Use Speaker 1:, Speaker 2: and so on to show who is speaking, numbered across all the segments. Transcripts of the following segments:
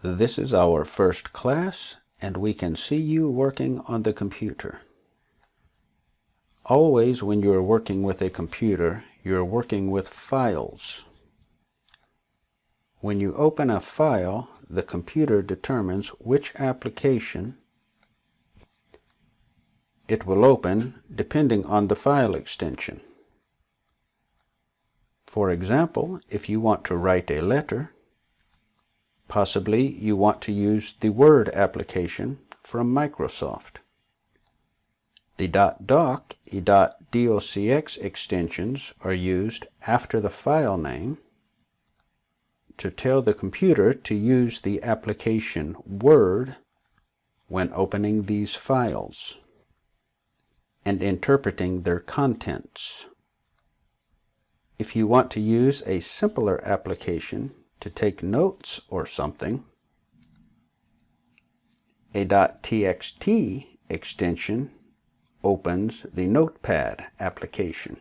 Speaker 1: This is our first class, and we can see you working on the computer. Always when you're working with a computer, you're working with files. When you open a file, the computer determines which application it will open depending on the file extension. For example, if you want to write a letter, possibly you want to use the Word application from Microsoft. The .doc and .docx extensions are used after the file name to tell the computer to use the application Word when opening these files and interpreting their contents. If you want to use a simpler application to take notes or something, a .txt extension opens the Notepad application.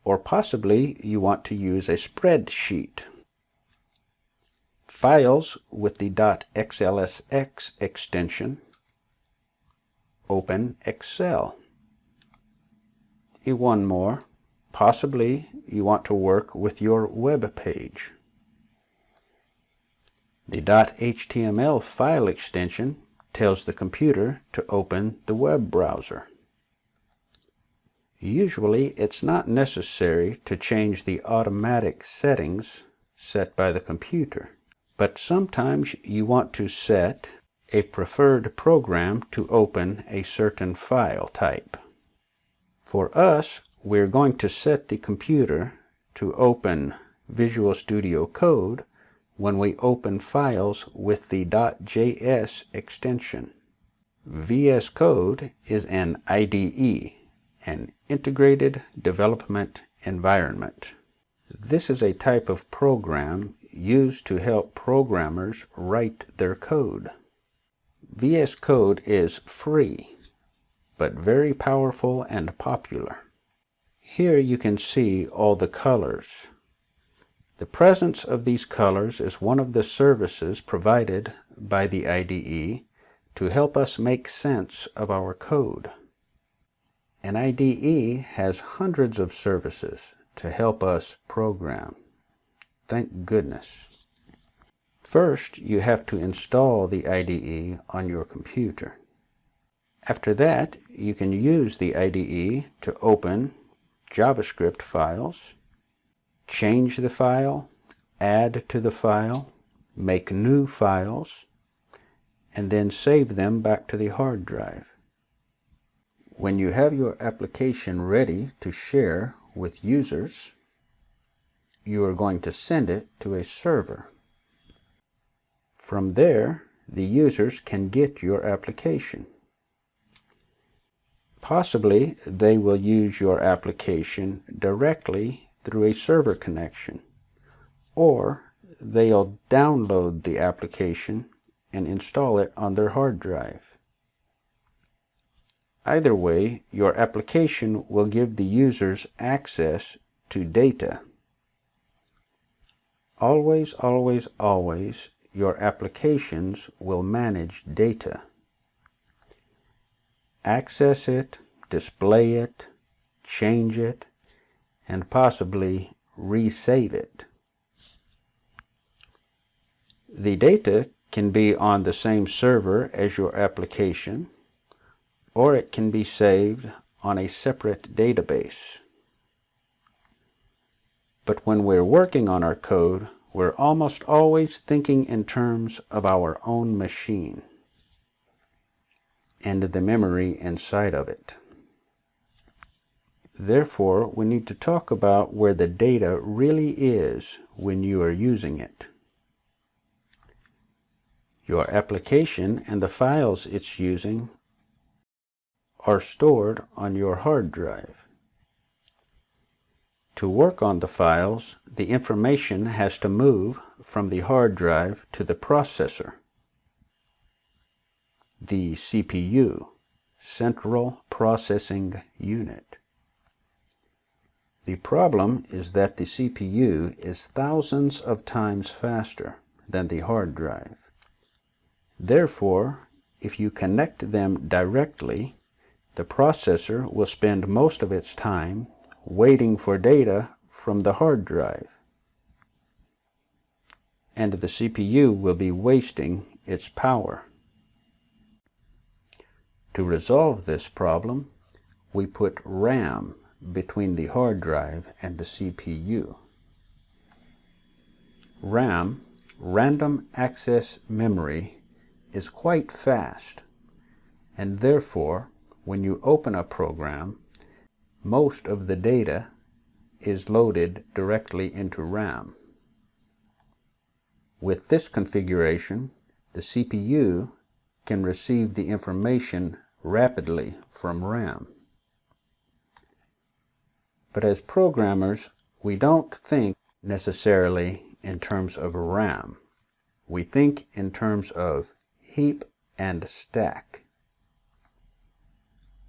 Speaker 1: Or possibly you want to use a spreadsheet. Files with the .xlsx extension open Excel. One more. Possibly you want to work with your web page. The .html file extension tells the computer to open the web browser. Usually it's not necessary to change the automatic settings set by the computer, but sometimes you want to set a preferred program to open a certain file type. For us, we're going to set the computer to open Visual Studio Code when we open files with the .js extension. VS Code is an IDE, an Integrated Development Environment. This is a type of program used to help programmers write their code. VS Code is free, but very powerful and popular. Here you can see all the colors. The presence of these colors is one of the services provided by the IDE to help us make sense of our code. An IDE has hundreds of services to help us program. Thank goodness. First, you have to install the IDE on your computer. After that, you can use the IDE to open JavaScript files, change the file, add to the file, make new files, and then save them back to the hard drive. When you have your application ready to share with users, you are going to send it to a server. From there, the users can get your application. Possibly they will use your application directly through a server connection, or they'll download the application and install it on their hard drive. Either way, your application will give the users access to data. Always, always, always, your applications will manage data. Access it, display it, change it, and possibly resave it. The data can be on the same server as your application, or it can be saved on a separate database. But when we're working on our code, we're almost always thinking in terms of our own machine and the memory inside of it. Therefore, we need to talk about where the data really is when you are using it. Your application and the files it's using are stored on your hard drive. To work on the files, the information has to move from the hard drive to the processor, the CPU, Central Processing Unit. The problem is that the CPU is thousands of times faster than the hard drive. Therefore, if you connect them directly, the processor will spend most of its time waiting for data from the hard drive, and the CPU will be wasting its power. To resolve this problem, we put RAM between the hard drive and the CPU. RAM, random access memory, is quite fast, and therefore, when you open a program, most of the data is loaded directly into RAM. With this configuration, the CPU can receive the information rapidly from RAM. But as programmers, we don't think necessarily in terms of RAM. We think in terms of heap and stack.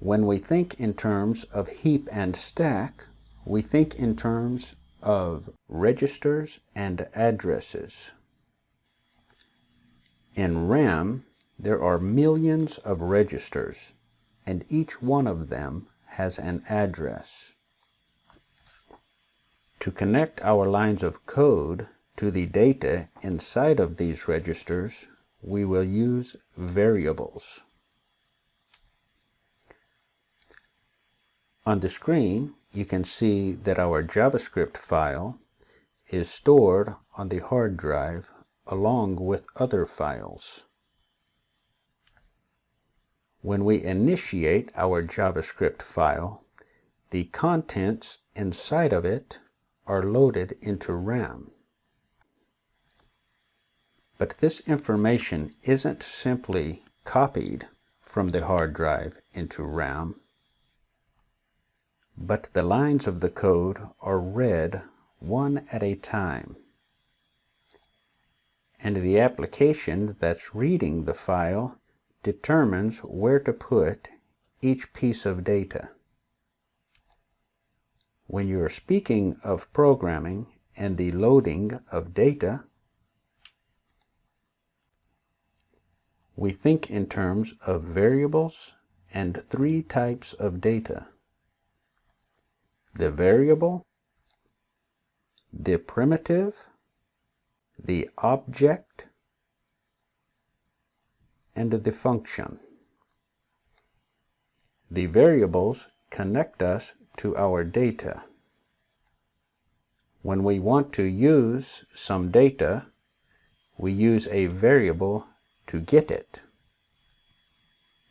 Speaker 1: When we think in terms of heap and stack, we think in terms of registers and addresses. In RAM, there are millions of registers, and each one of them has an address. To connect our lines of code to the data inside of these registers, we will use variables. On the screen, you can see that our JavaScript file is stored on the hard drive along with other files. When we initiate our JavaScript file, the contents inside of it are loaded into RAM. But this information isn't simply copied from the hard drive into RAM, but the lines of the code are read one at a time. And the application that's reading the file determines where to put each piece of data. When you're speaking of programming and the loading of data, we think in terms of variables and three types of data: the variable, the primitive, the object, and the function. The variables connect us to our data. When we want to use some data, we use a variable to get it.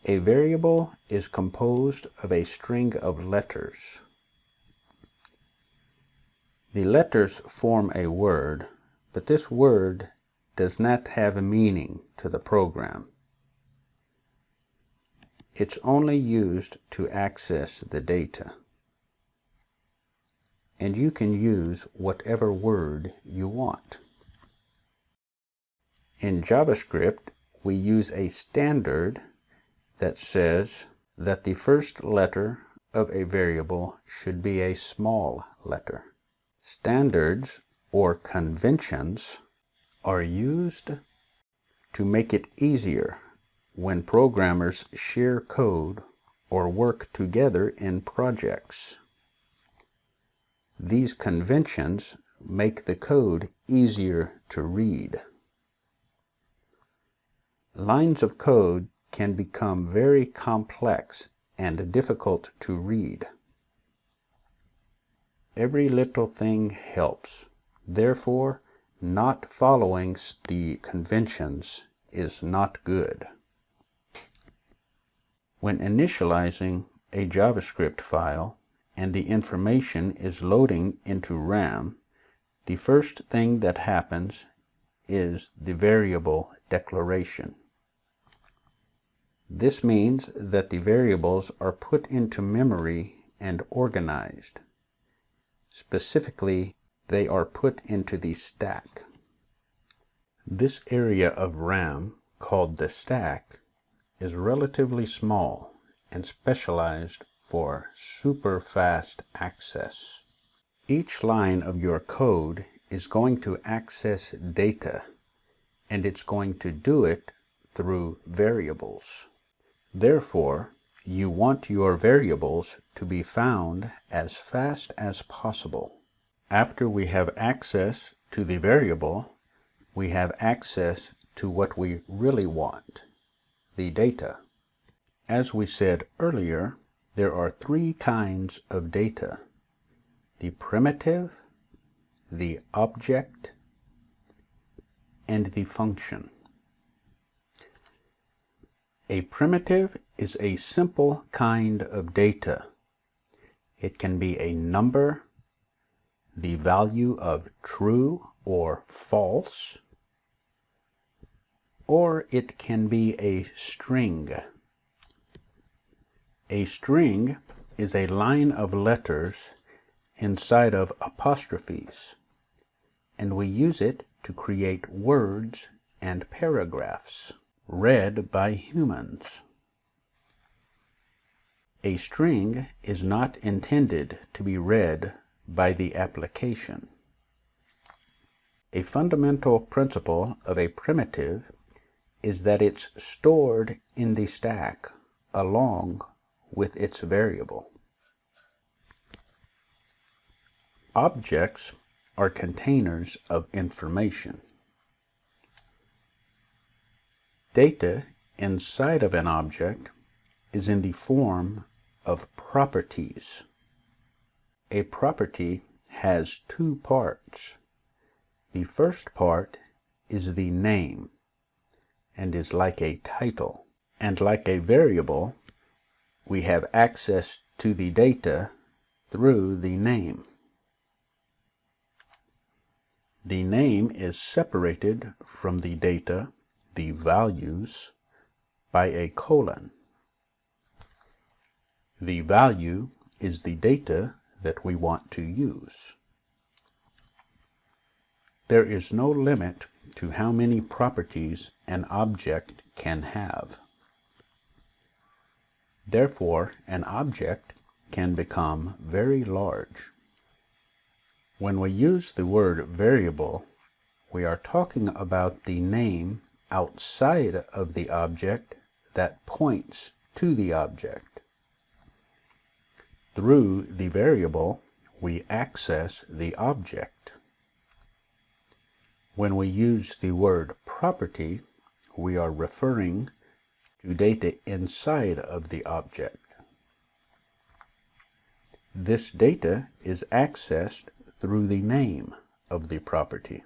Speaker 1: A variable is composed of a string of letters. The letters form a word, but this word does not have a meaning to the program. It's only used to access the data. And you can use whatever word you want. In JavaScript, we use a standard that says that the first letter of a variable should be a small letter. Standards or conventions are used to make it easier when programmers share code or work together in projects. These conventions make the code easier to read. Lines of code can become very complex and difficult to read. Every little thing helps. Therefore, not following the conventions is not good. When initializing a JavaScript file and the information is loading into RAM, the first thing that happens is the variable declaration. This means that the variables are put into memory and organized. Specifically, they are put into the stack. This area of RAM, called the stack, is relatively small and specialized for super fast access. Each line of your code is going to access data and it's going to do it through variables. Therefore, you want your variables to be found as fast as possible. After we have access to the variable, we have access to what we really want, the data. As we said earlier, there are three kinds of data: the primitive, the object, and the function. A primitive is a simple kind of data. It can be a number, the value of true or false, or it can be a string. A string is a line of letters inside of apostrophes, and we use it to create words and paragraphs read by humans. A string is not intended to be read by the application. A fundamental principle of a primitive is that it's stored in the stack along with its variable. Objects are containers of information. Data inside of an object is in the form of properties. A property has two parts. The first part is the name and is like a title. And like a variable, we have access to the data through the name. The name is separated from the data, the values, by a colon. The value is the data that we want to use. There is no limit to how many properties an object can have. Therefore, an object can become very large. When we use the word variable, we are talking about the name outside of the object that points to the object. Through the variable, we access the object. When we use the word property, we are referring to data inside of the object. This data is accessed through the name of the property.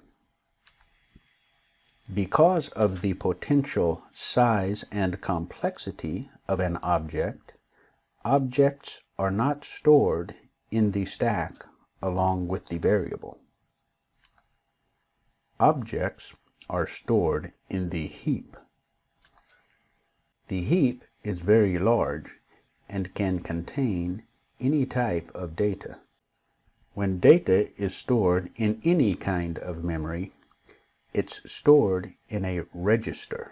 Speaker 1: Because of the potential size and complexity of an object, objects are not stored in the stack along with the variable. Objects are stored in the heap. The heap is very large and can contain any type of data. When data is stored in any kind of memory, it's stored in a register,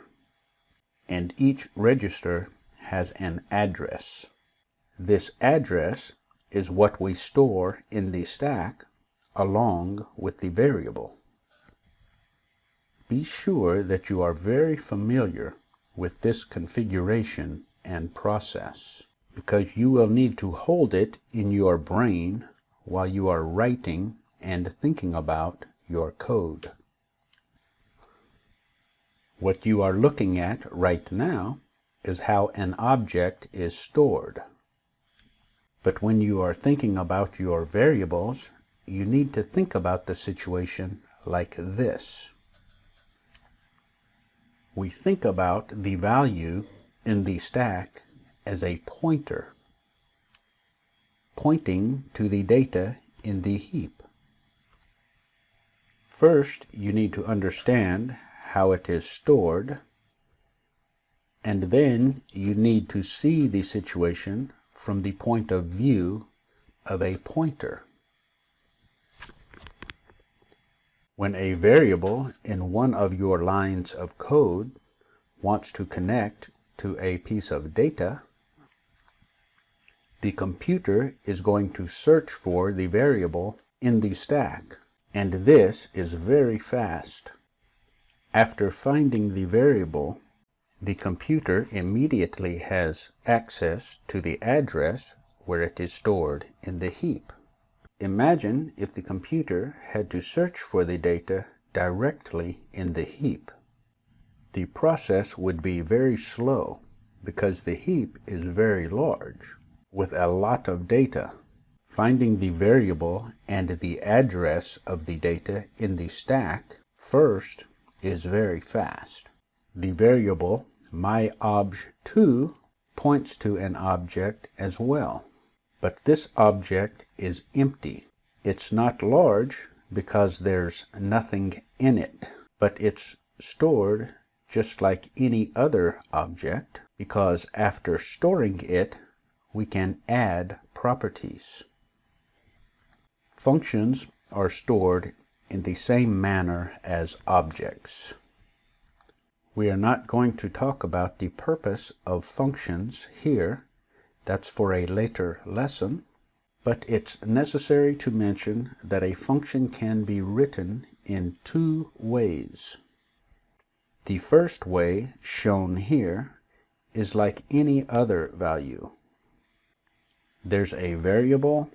Speaker 1: and each register has an address. This address is what we store in the stack along with the variable. Be sure that you are very familiar with this configuration and process, because you will need to hold it in your brain while you are writing and thinking about your code. What you are looking at right now is how an object is stored. But when you are thinking about your variables, you need to think about the situation like this. We think about the value in the stack as a pointer, pointing to the data in the heap. First, you need to understand how it is stored, and then you need to see the situation from the point of view of a pointer. When a variable in one of your lines of code wants to connect to a piece of data, the computer is going to search for the variable in the stack, and this is very fast. After finding the variable, the computer immediately has access to the address where it is stored in the heap. Imagine if the computer had to search for the data directly in the heap. The process would be very slow because the heap is very large with a lot of data. Finding the variable and the address of the data in the stack first is very fast. The variable myObj2 points to an object as well, but this object is empty. It's not large because there's nothing in it, but it's stored just like any other object because after storing it, we can add properties. Functions are stored in the same manner as objects. We are not going to talk about the purpose of functions here. That's for a later lesson. But it's necessary to mention that a function can be written in two ways. The first way, shown here, is like any other value. There's a variable,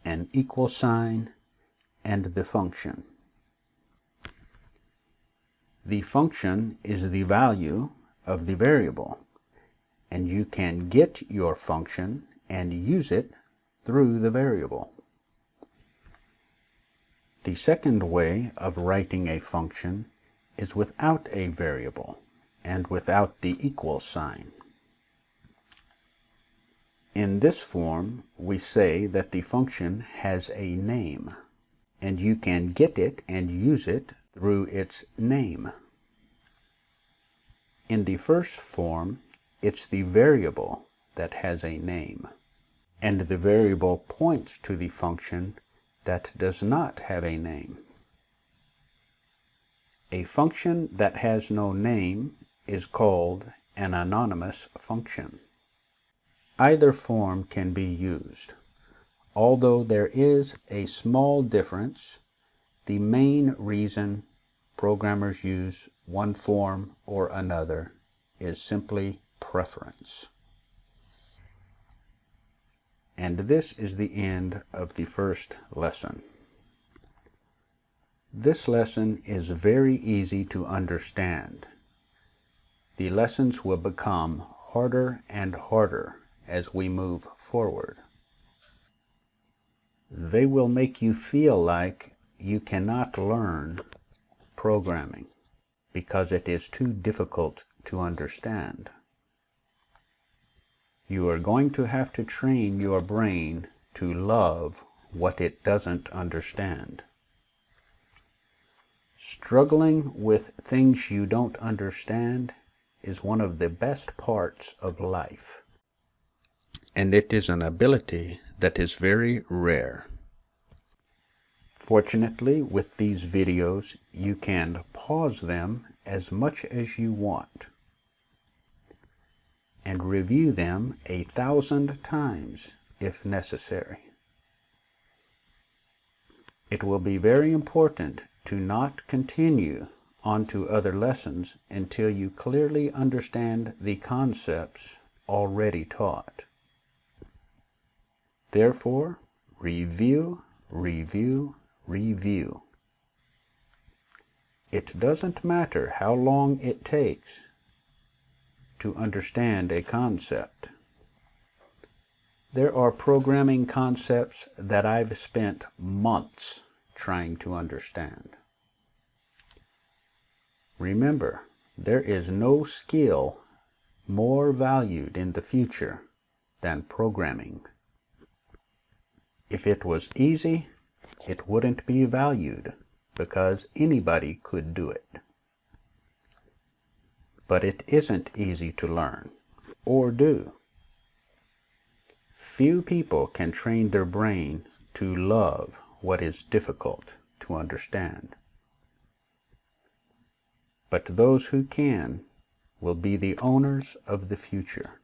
Speaker 1: an equal sign, and the function. The function is the value of the variable, and you can get your function and use it through the variable. The second way of writing a function is without a variable and without the equal sign. In this form, we say that the function has a name, and you can get it and use it through its name. In the first form, it's the variable that has a name, and the variable points to the function that does not have a name. A function that has no name is called an anonymous function. Either form can be used. Although there is a small difference, the main reason programmers use one form or another is simply preference. And this is the end of the first lesson. This lesson is very easy to understand. The lessons will become harder and harder as we move forward. They will make you feel like you cannot learn programming because it is too difficult to understand. You are going to have to train your brain to love what it doesn't understand. Struggling with things you don't understand is one of the best parts of life. And it is an ability that is very rare. Fortunately, with these videos, you can pause them as much as you want and review them 1,000 times if necessary. It will be very important to not continue on to other lessons until you clearly understand the concepts already taught. Therefore, review, review, review. It doesn't matter how long it takes to understand a concept. There are programming concepts that I've spent months trying to understand. Remember, there is no skill more valued in the future than programming. If it was easy, it wouldn't be valued because anybody could do it. But it isn't easy to learn or do. Few people can train their brain to love what is difficult to understand. But those who can will be the owners of the future.